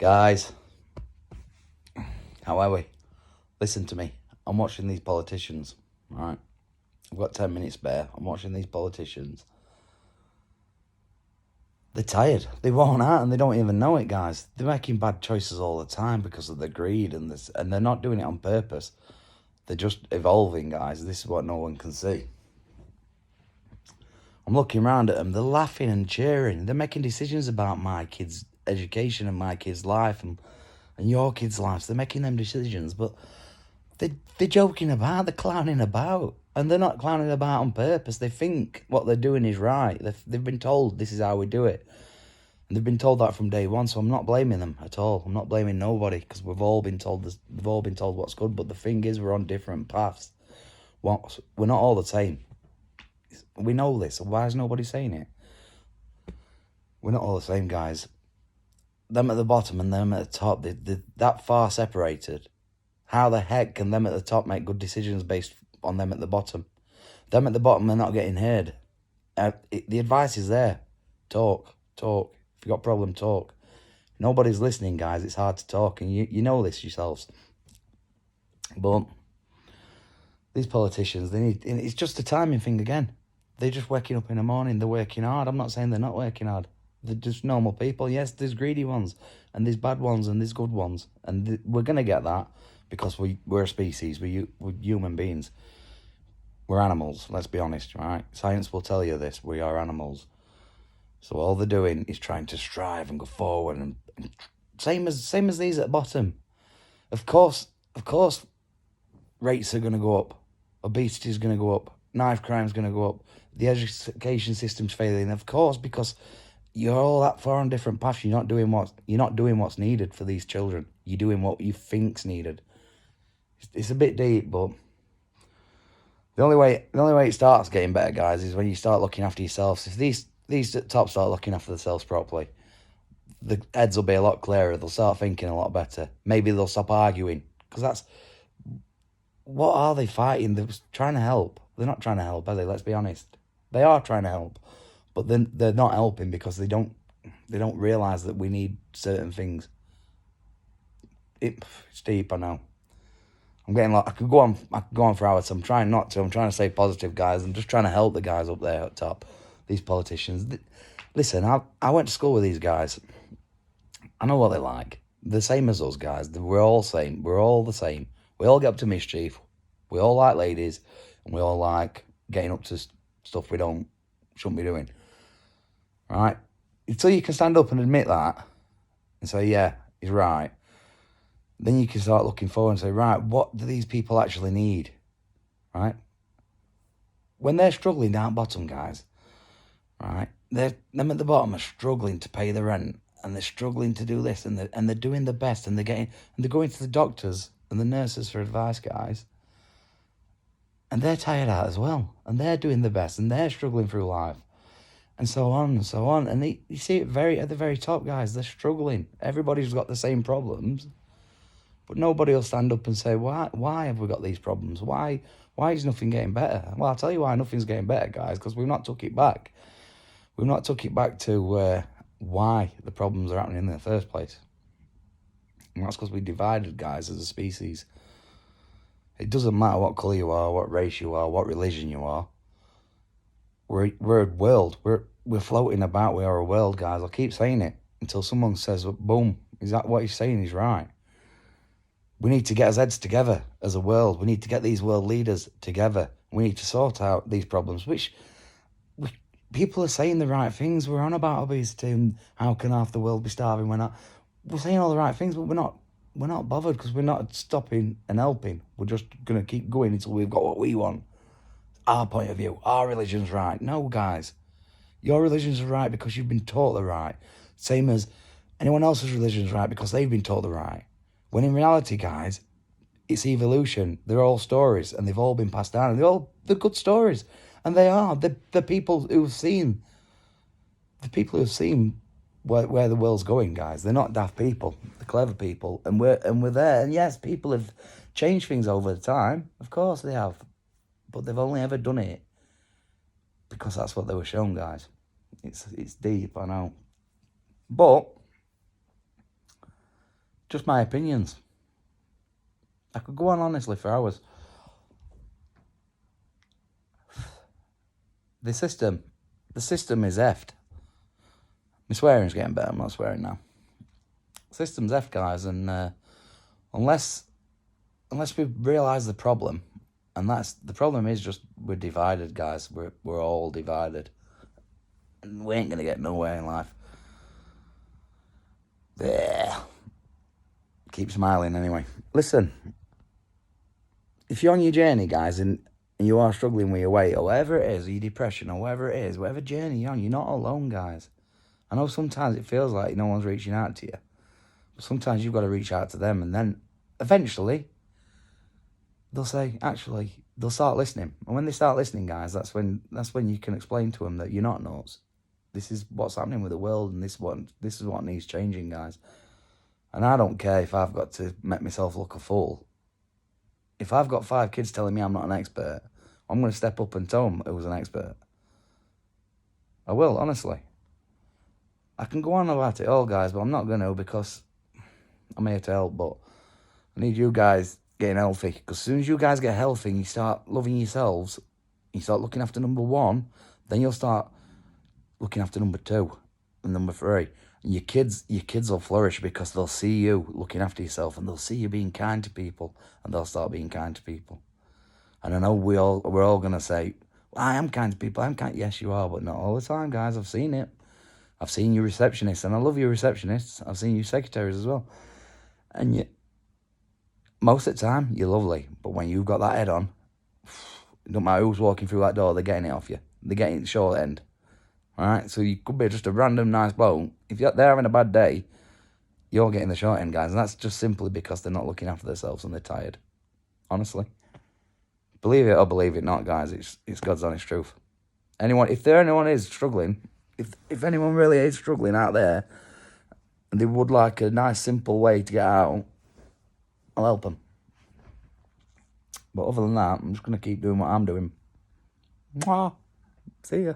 Guys, how are we? Listen to me. I'm watching these politicians, right? I've got 10 minutes spare. I'm watching these politicians. They're tired. They're worn out and they don't even know it, guys. They're making bad choices all the time because of their greed and this, and they're not doing it on purpose. They're just evolving, guys. This is what no one can see. I'm looking around at them. They're laughing and cheering. They're making decisions about my kids' education and my kids' life and your kids' lives. They're making them decisions, but they're joking about. They're clowning about. And they're not clowning about on purpose. They think what they're doing is right. They've been told this is how we do it. And they've been told that from day one, so I'm not blaming them at all. I'm not blaming nobody because we've all been told this. We've all been told what's good, but the thing is we're on different paths. We're not all the same. We know this, so why is nobody saying it? We're not all the same, guys. Them at the bottom and them at the top, they're that far separated. How the heck can them at the top make good decisions based on them at the bottom? Them at the bottom are not getting heard. The advice is there. Talk. If you've got a problem, talk. Nobody's listening, guys. It's hard to talk, and you know this yourselves. But these politicians, it's just a timing thing again. They're just waking up in the morning. They're working hard. I'm not saying they're not working hard. They're just normal people. Yes, there's greedy ones, and there's bad ones, and there's good ones. And we're going to get that because we're a species. We're human beings. We're animals, let's be honest, right? Science will tell you this. We are animals. So all they're doing is trying to strive and go forward. And same as these at the bottom. Of course, rates are going to go up. Obesity is going to go up. Knife crime is going to go up. The education system's failing, of course, because you're all that far on different paths. You're not doing what's needed for these children. You're doing what you think's needed. It's a bit deep, but the only way it starts getting better, guys, is when you start looking after yourselves. If these at top start looking after themselves properly, the heads will be a lot clearer. They'll start thinking a lot better. Maybe they'll stop arguing, because that's what are they fighting? They're trying to help. They're not trying to help, are they? Let's be honest. They are trying to help, but then they're not helping because they don't realise that we need certain things. It's deep, I know. I'm getting like I could go on for hours. I'm trying not to. I'm trying to stay positive, guys. I'm just trying to help the guys up there at top. These politicians. Listen, I went to school with these guys. I know what they're like. The same as us, guys. We're all same. We're all the same. We all get up to mischief. We all like ladies, and we all like getting up to stuff we shouldn't be doing. Right? Until you can stand up and admit that and say, yeah, he's right, then you can start looking forward and say, right, what do these people actually need? Right? When they're struggling down bottom, guys, right, them at the bottom are struggling to pay the rent, and they're struggling to do this, and they're doing the best, and they're going to the doctors and the nurses for advice, guys. And they're tired out as well, and they're doing the best, and they're struggling through life, and so on and so on. And you see it at the very top, guys. They're struggling. Everybody's got the same problems, but nobody will stand up and say, why have we got these problems? Why is nothing getting better? Well, I'll tell you why nothing's getting better, guys, because we've not took it back. We've not took it back to why the problems are happening in the first place. And that's because we divided, guys, as a species. It doesn't matter what colour you are, what race you are, what religion you are. We're a world. We're floating about. We are a world, guys. I'll keep saying it until someone says, boom, is that what he's saying is right? We need to get our heads together as a world. We need to get these world leaders together. We need to sort out these problems, which people are saying the right things. We're on about obesity and how can half the world be starving. We're saying all the right things, but we're not bothered because we're not stopping and helping. We're just going to keep going until we've got what we want. Our point of view, our religion's right. No, guys. Your religion's right because you've been taught the right. Same as anyone else's religion's right because they've been taught the right. When in reality, guys, it's evolution. They're all stories and they've all been passed down. And they're good stories. And they are. The people who've seen where the world's going, guys. They're not daft people. They're clever people. And we're there. And yes, people have changed things over time. Of course they have. But they've only ever done it because that's what they were shown, guys. It's deep, I know. But Just my opinions. I could go on honestly for hours. The system is effed. My swearing's getting better. I'm not swearing now. System's effed, guys, and unless we realise the problem, and that's the problem is just we're divided, guys. We're all divided, and we ain't gonna get nowhere in life. Yeah. Keep smiling anyway. Listen, if you're on your journey, guys, and you are struggling with your weight or whatever it is, or your depression or whatever it is, whatever journey you're on, you're not alone, guys. I know sometimes it feels like no one's reaching out to you, but sometimes you've got to reach out to them, and then eventually they'll say, actually, they'll start listening. And when they start listening, guys, that's when you can explain to them that you're not nuts. This is what's happening with the world, and this is what needs changing, guys. And I don't care if I've got to make myself look a fool. If I've got 5 kids telling me I'm not an expert, I'm going to step up and tell them who's an expert. I will, honestly. I can go on about it all, guys, but I'm not going to, because I'm here to help. But I need you guys getting healthy, because as soon as you guys get healthy and you start loving yourselves, you start looking after number 1, then you'll start looking after number 2 and number 3. And your kids will flourish, because they'll see you looking after yourself, and they'll see you being kind to people, and they'll start being kind to people. And I know we're all gonna say, well, I am kind to people. I'm kind. Yes, you are, but not all the time, guys. I've seen it. I've seen you receptionists, and I love your receptionists. I've seen you secretaries as well. And most of the time, you're lovely. But when you've got that head on, it don't matter who's walking through that door, they're getting it off you. They're getting the short end. All right? So you could be just a random nice bloke. If they're having a bad day, you're getting the short end, guys. And that's just simply because they're not looking after themselves and they're tired. Honestly. Believe it or believe it not, guys. It's God's honest truth. If anyone is struggling, if anyone really is struggling out there, and they would like a nice, simple way to get out, I'll help them. But other than that, I'm just going to keep doing what I'm doing. Mwah. See ya.